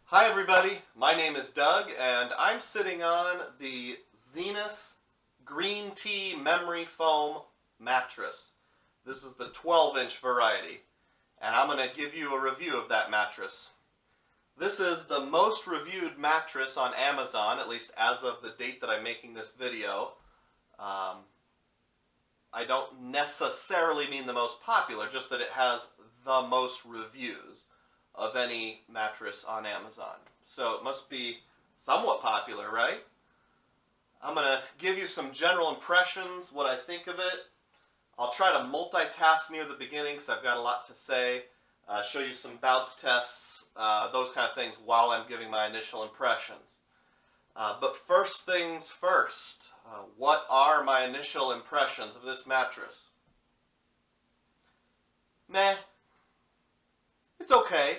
Hi everybody, my name is Doug and I'm sitting on the Zinus Green Tea Memory Foam Mattress. This is the 12-inch variety and I'm going to give you a review of that mattress. This is the most reviewed mattress on Amazon, at least as of the date that I'm making this video. I don't necessarily mean the most popular, just that it has the most reviews of any mattress on Amazon. So it must be somewhat popular, right? I'm going to give you some general impressions, what I think of it. I'll try to multitask near the beginning because I've got a lot to say. Show you some bounce tests, those kind of things while I'm giving my initial impressions. But first things first, what are my initial impressions of this mattress? Meh. It's okay.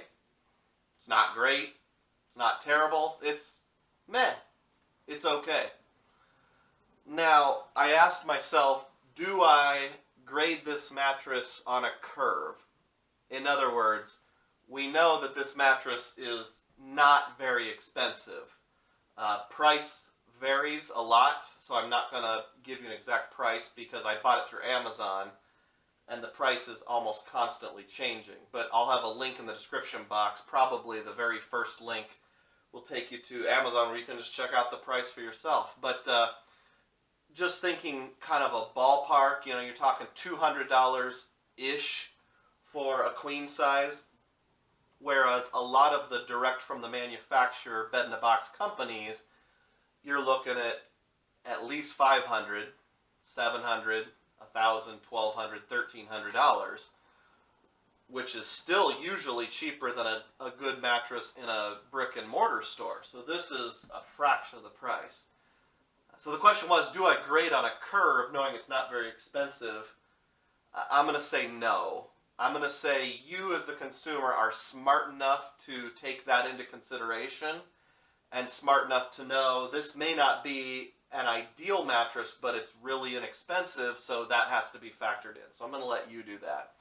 It's not great. It's not terrible. It's meh. It's okay. Now, I asked myself, do I grade this mattress on a curve? In other words, we know that this mattress is not very expensive. Price varies a lot, so I'm not going to give you an exact price because I bought it through Amazon and the price is almost constantly changing. But I'll have a link in the description box. Probably the very first link will take you to Amazon where you can just check out the price for yourself. But just thinking kind of a ballpark, you're talking $200-ish for a queen size, whereas a lot of the direct from the manufacturer bed-in-a-box companies, you're looking at least $500, $700, $1,000, $1,200, $1,300, which is still usually cheaper than a good mattress in a brick and mortar store. So this is a fraction of the price. So the question was, do I grade on a curve knowing it's not very expensive? I'm going to say no. I'm going to say you as the consumer are smart enough to take that into consideration and smart enough to know this may not be an ideal mattress, but it's really inexpensive, so that has to be factored in. So I'm going to let you do that.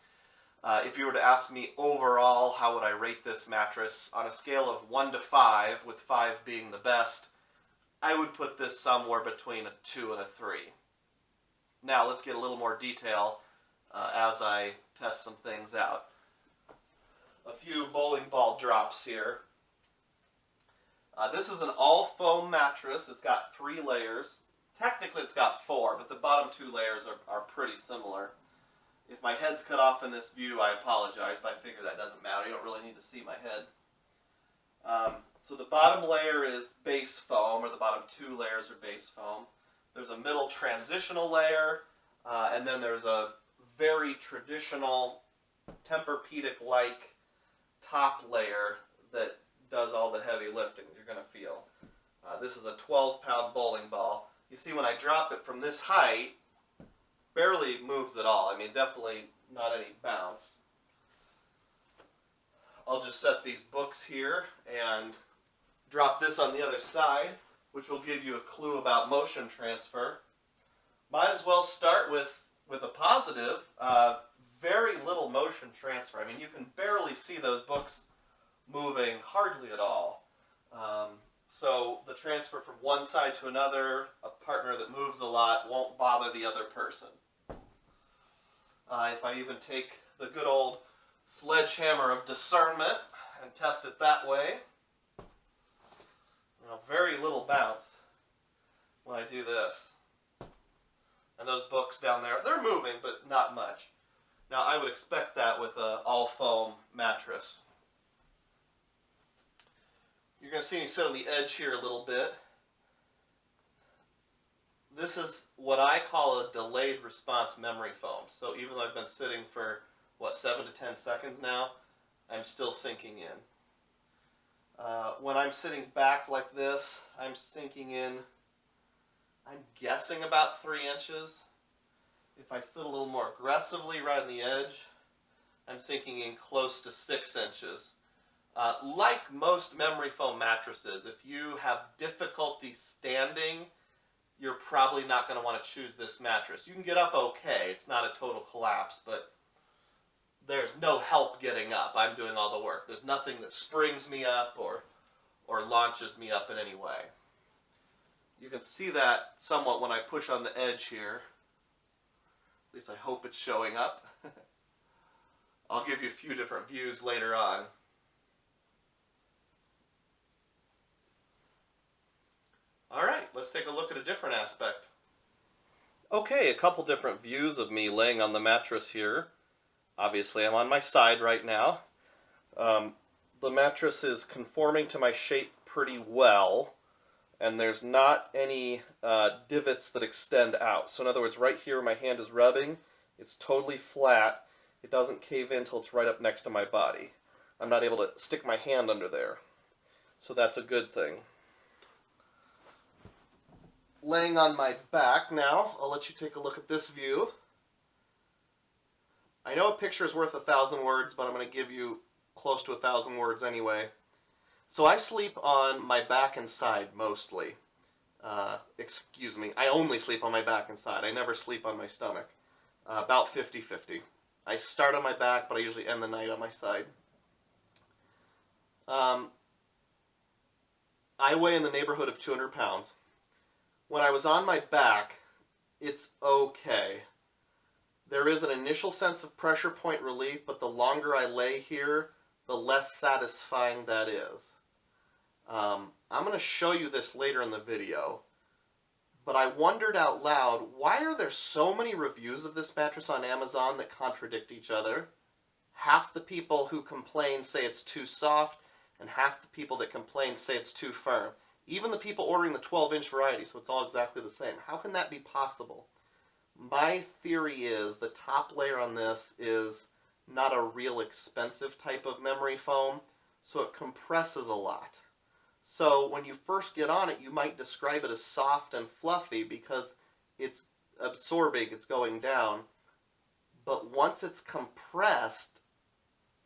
If you were to ask me overall, how would I rate this mattress on a scale of 1 to 5, with 5 being the best, I would put this somewhere between a 2 and a 3. Now let's get a little more detail as I test some things out. A few bowling ball drops here. This is an all foam mattress. It's got 3 layers. Technically it's got 4, but the bottom 2 layers are pretty similar. If my head's cut off in this view, I apologize, but I figure that doesn't matter. You don't really need to see my head. So the bottom layer is base foam, or the bottom 2 layers are base foam. There's a middle transitional layer, and then there's a very traditional Tempur-Pedic-like top layer that does all the heavy lifting you're going to feel. This is a 12-pound bowling ball. You see when I drop it from this height, barely moves at all. I mean, definitely not any bounce. I'll just set these books here and drop this on the other side, which will give you a clue about motion transfer. Might as well start with a positive. Very little motion transfer. I mean, you can barely see those books moving hardly at all. So the transfer from one side to another, a partner that moves a lot, won't bother the other person. If I even take the good old sledgehammer of discernment and test it that way, very little bounce when I do this. And those books down there, they're moving, but not much. Now, I would expect that with an all-foam mattress. You're going to see me sit on the edge here a little bit. This is what I call a delayed response memory foam. So even though I've been sitting for, 7 to 10 seconds now, I'm still sinking in. When I'm sitting back like this, I'm sinking in, I'm guessing about 3 inches. If I sit a little more aggressively right on the edge, I'm sinking in close to 6 inches. Like most memory foam mattresses, if you have difficulty standing, you're probably not going to want to choose this mattress. You can get up okay, it's not a total collapse, but there's no help getting up. I'm doing all the work. There's nothing that springs me up or or launches me up in any way. You can see that somewhat when I push on the edge here. At least I hope it's showing up. I'll give you a few different views later on. Alright, let's take a look at a different aspect. Okay, a couple different views of me laying on the mattress here. Obviously I'm on my side right now. The mattress is conforming to my shape pretty well, and there's not any divots that extend out. So in other words, right here where my hand is rubbing, it's totally flat. It doesn't cave in until it's right up next to my body. I'm not able to stick my hand under there. So that's a good thing. Laying on my back now, I'll let you take a look at this view. I know a picture is worth 1,000 words, but I'm going to give you close to 1,000 words anyway. So I sleep on my back and side mostly. Excuse me, I only sleep on my back and side. I never sleep on my stomach. About 50-50. I start on my back, but I usually end the night on my side. I weigh in the neighborhood of 200 pounds. When I was on my back, it's okay. There is an initial sense of pressure point relief, but the longer I lay here, the less satisfying that is. I'm going to show you this later in the video, but I wondered out loud, why are there so many reviews of this mattress on Amazon that contradict each other? Half the people who complain say it's too soft, and half the people that complain say it's too firm. Even the people ordering the 12-inch variety, so it's all exactly the same. How can that be possible? My theory is the top layer on this is not a real expensive type of memory foam, so it compresses a lot. So when you first get on it, you might describe it as soft and fluffy because it's absorbing, it's going down. But once it's compressed,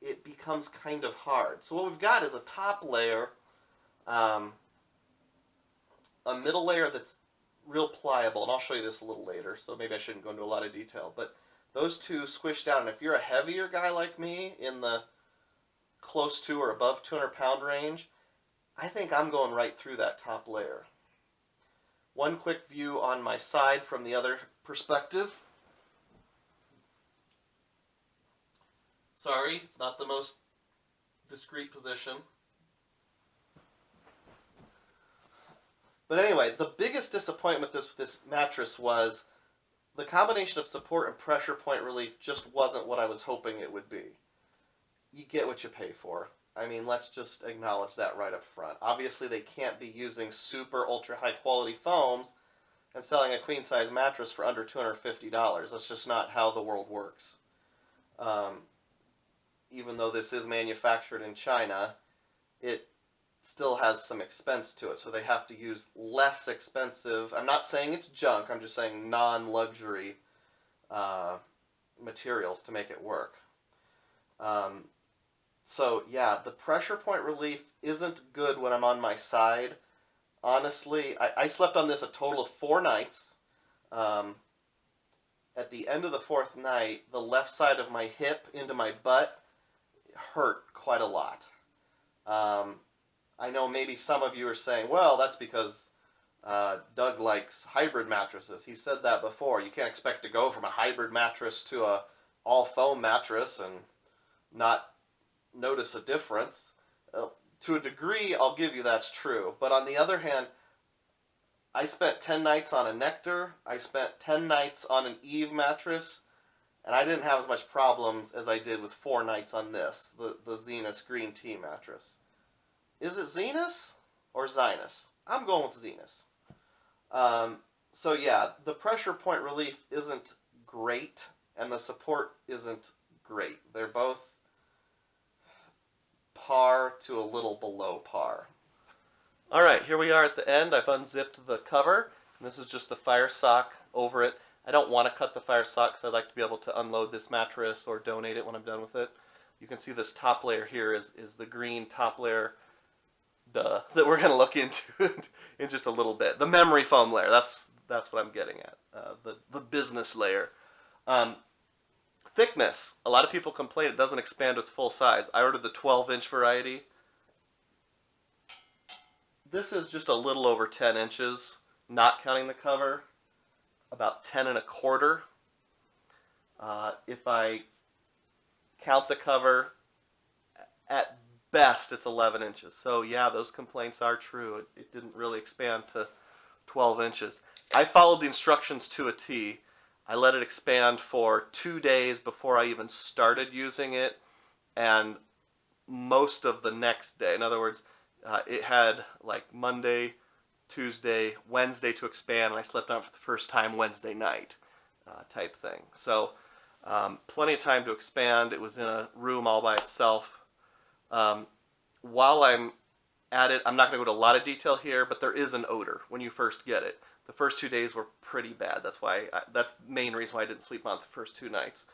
it becomes kind of hard. So what we've got is a top layer, a middle layer that's real pliable, and I'll show you this a little later, so maybe I shouldn't go into a lot of detail, but those two squish down, and if you're a heavier guy like me, in the close to or above 200 pound range, I think I'm going right through that top layer. One quick view on my side from the other perspective. Sorry, it's not the most discreet position. But anyway, the biggest disappointment with this mattress was the combination of support and pressure point relief just wasn't what I was hoping it would be. You get what you pay for. I mean, let's just acknowledge that right up front. Obviously, they can't be using super ultra high quality foams and selling a queen size mattress for under $250. That's just not how the world works. Even though this is manufactured in China, it still has some expense to it, so they have to use less expensive, I'm not saying it's junk, I'm just saying non-luxury materials to make it work. So yeah, the pressure point relief isn't good when I'm on my side. Honestly, I slept on this a total of 4 nights. At the end of the 4th night, the left side of my hip into my butt hurt quite a lot. I know maybe some of you are saying, well, that's because Doug likes hybrid mattresses. He said that before. You can't expect to go from a hybrid mattress to a all foam mattress and not notice a difference. To a degree, I'll give you that's true. But on the other hand, I spent 10 nights on a Nectar. I spent 10 nights on an Eve mattress. And I didn't have as much problems as I did with 4 nights on this, the Zinus green tea mattress. Is it Zinus or Zinus? I'm going with Zinus. So yeah, the pressure point relief isn't great, and the support isn't great. They're both par to a little below par. Alright, here we are at the end. I've unzipped the cover, and this is just the fire sock over it. I don't want to cut the fire sock because I'd like to be able to unload this mattress or donate it when I'm done with it. You can see this top layer here is the green top layer that we're going to look into in just a little bit. The memory foam layer, that's what I'm getting at. The business layer. Thickness. A lot of people complain it doesn't expand to its full size. I ordered the 12-inch variety. This is just a little over 10 inches, not counting the cover, about 10 and a quarter. If I count the cover, at best it's 11 inches. So yeah, those complaints are true. It didn't really expand to 12 inches. I followed the instructions to a T. I let it expand for 2 days before I even started using it, and most of the next day. In other words, it had like Monday, Tuesday, Wednesday to expand, and I slept on it for the first time Wednesday night type thing. So plenty of time to expand. It was in a room all by itself. While I'm at it, I'm not going to go into a lot of detail here, but there is an odor when you first get it. The first 2 days were pretty bad. That's the main reason why I didn't sleep on it the first 2 nights.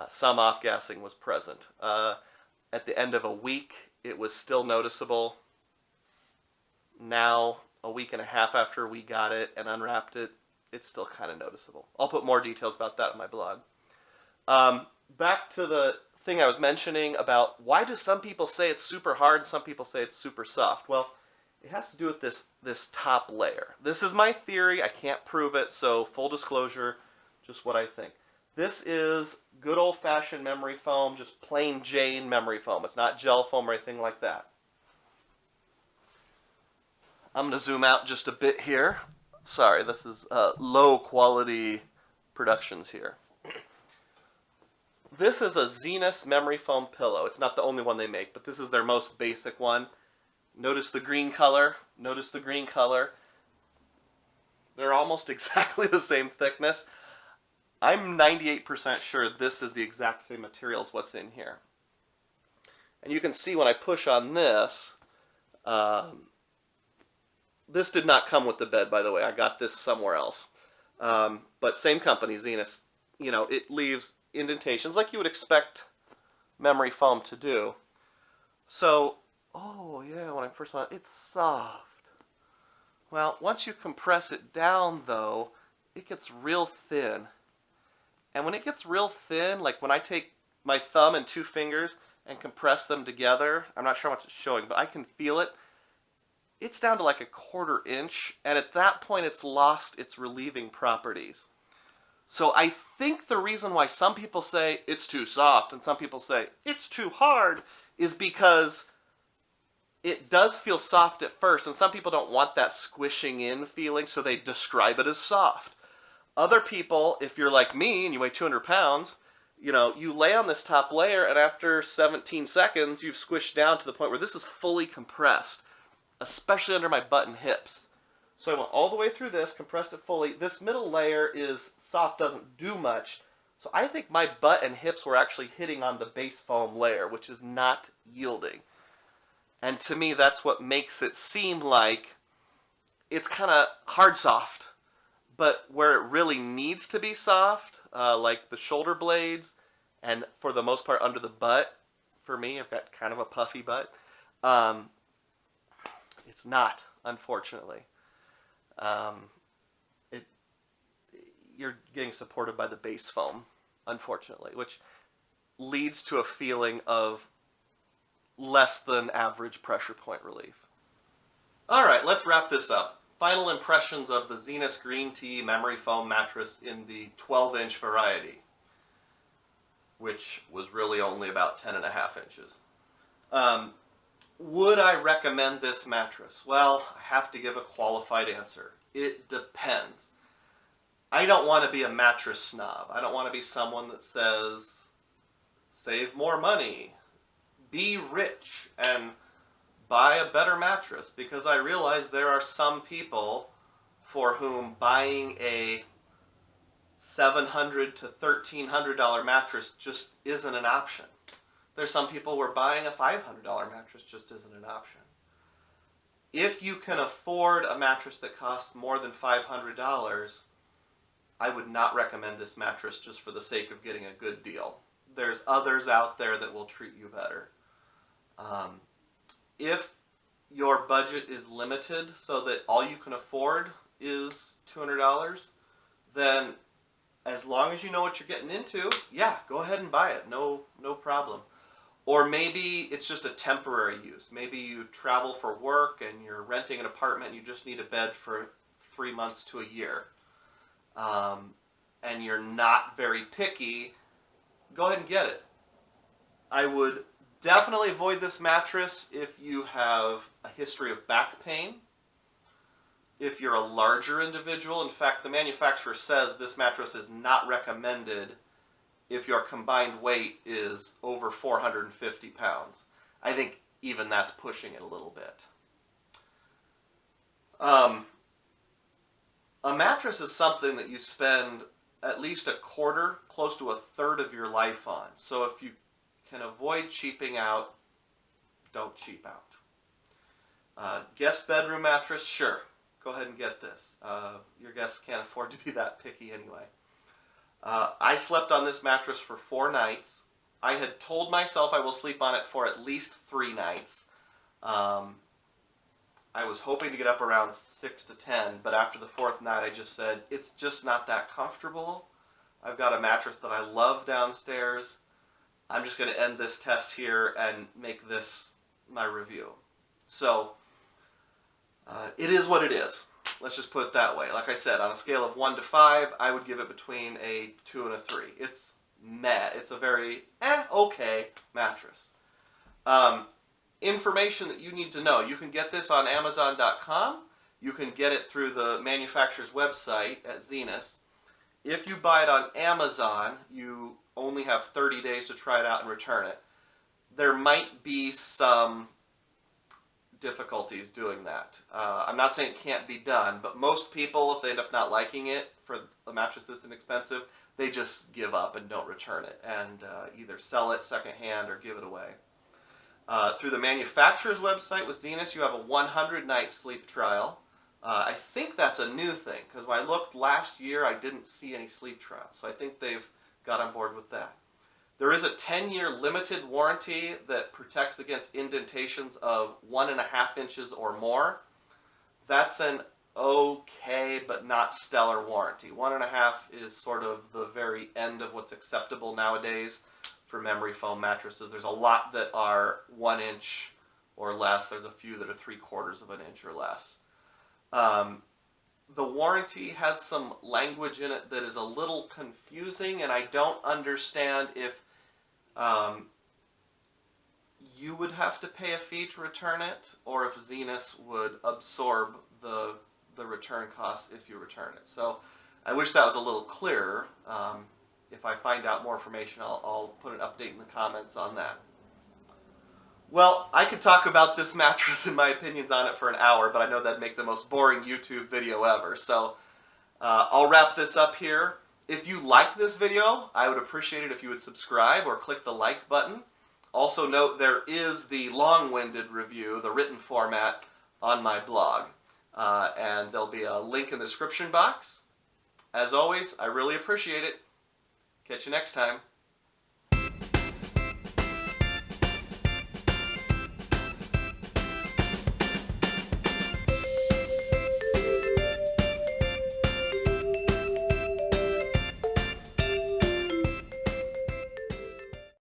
Some off-gassing was present. At the end of a week, it was still noticeable. Now, a week and a half after we got it and unwrapped it, it's still kind of noticeable. I'll put more details about that on my blog. Back to the thing I was mentioning about why do some people say it's super hard and some people say it's super soft. Well, it has to do with this top layer. This is my theory. I can't prove it, so full disclosure, just what I think. This is good old-fashioned memory foam, just plain Jane memory foam. It's not gel foam or anything like that. I'm going to zoom out just a bit here. Sorry, this is low quality productions here. This is a Zinus memory foam pillow. It's not the only one they make, but this is their most basic one. Notice the green color. Notice the green color. They're almost exactly the same thickness. I'm 98% sure this is the exact same material as what's in here. And you can see when I push on this, this did not come with the bed, by the way. I got this somewhere else. But same company, Zinus. You know, it leaves indentations like you would expect memory foam to do. So, oh yeah, when I first saw it, it's soft. Well, once you compress it down, though, it gets real thin. And when it gets real thin, like when I take my thumb and 2 fingers and compress them together, I'm not sure how much it's showing, but I can feel it. It's down to like a 1/4 inch, and at that point it's lost its relieving properties. So I think the reason why some people say it's too soft and some people say it's too hard is because it does feel soft at first, and some people don't want that squishing in feeling, so they describe it as soft. Other people, if you're like me and you weigh 200 pounds, you know, you lay on this top layer, and after 17 seconds, you've squished down to the point where this is fully compressed, especially under my butt and hips. So I went all the way through this, compressed it fully. This middle layer is soft, doesn't do much. So I think my butt and hips were actually hitting on the base foam layer, which is not yielding. And to me, that's what makes it seem like it's kind of hard soft. But where it really needs to be soft, like the shoulder blades, and for the most part under the butt, for me, I've got kind of a puffy butt, it's not, unfortunately. You're getting supported by the base foam, unfortunately, which leads to a feeling of less than average pressure point relief. Alright, let's wrap this up. Final impressions of the Zinus Green Tea Memory Foam Mattress in the 12-inch variety, which was really only about 10.5 inches. Would I recommend this mattress? Well, I have to give a qualified answer. It depends. I don't want to be a mattress snob. I don't want to be someone that says, save more money, be rich, and buy a better mattress, because I realize there are some people for whom buying a $700 to $1,300 mattress just isn't an option. There's some people where buying a $500 mattress just isn't an option. If you can afford a mattress that costs more than $500, I would not recommend this mattress just for the sake of getting a good deal. There's others out there that will treat you better. If your budget is limited so that all you can afford is $200, then as long as you know what you're getting into, yeah, go ahead and buy it. No problem. Or maybe it's just a temporary use. Maybe you travel for work and you're renting an apartment and you just need a bed for 3 months to a year. And you're not very picky, go ahead and get it. I would definitely avoid this mattress if you have a history of back pain. If you're a larger individual, in fact, the manufacturer says this mattress is not recommended if your combined weight is over 450 pounds. I think even that's pushing it a little bit. A mattress is something that you spend at least a quarter, close to a third of your life on. So if you can avoid cheaping out, don't cheap out. Guest bedroom mattress, sure. Go ahead and get this. Your guests can't afford to be that picky anyway. I slept on this mattress for 4 nights. I had told myself I will sleep on it for at least 3 nights. I was hoping to get up around 6 to 10, but after the 4th night I just said, it's just not that comfortable. I've got a mattress that I love downstairs. I'm just going to end this test here and make this my review. So, it is what it is. Let's just put it that way. Like I said, on a scale of 1 to 5, I would give it between a 2 and a 3. It's meh. It's a very okay mattress. Information that you need to know. You can get this on Amazon.com. You can get it through the manufacturer's website at Zinus. If you buy it on Amazon, you only have 30 days to try it out and return it. There might be some difficulties doing that. I'm not saying it can't be done, but most people, if they end up not liking it for a mattress this inexpensive, they just give up and don't return it and either sell it secondhand or give it away. Through the manufacturer's website with Zinus, you have a 100-night sleep trial. I think that's a new thing, because when I looked last year, I didn't see any sleep trials. So I think they've got on board with that. There is a 10-year limited warranty that protects against indentations of 1.5 inches or more. That's an okay but not stellar warranty. 1.5 is sort of the very end of what's acceptable nowadays for memory foam mattresses. There's a lot that are 1 inch or less. There's a few that are 3/4 of an inch or less. The warranty has some language in it that is a little confusing, and I don't understand if you would have to pay a fee to return it, or if Zinus would absorb the return costs if you return it. So I wish that was a little clearer. If I find out more information, I'll put an update in the comments on that. Well, I could talk about this mattress and my opinions on it for an hour, but I know that'd make the most boring YouTube video ever. So I'll wrap this up here. If you liked this video, I would appreciate it if you would subscribe or click the like button. Also note there is the long-winded review, the written format, on my blog. And there'll be a link in the description box. As always, I really appreciate it. Catch you next time.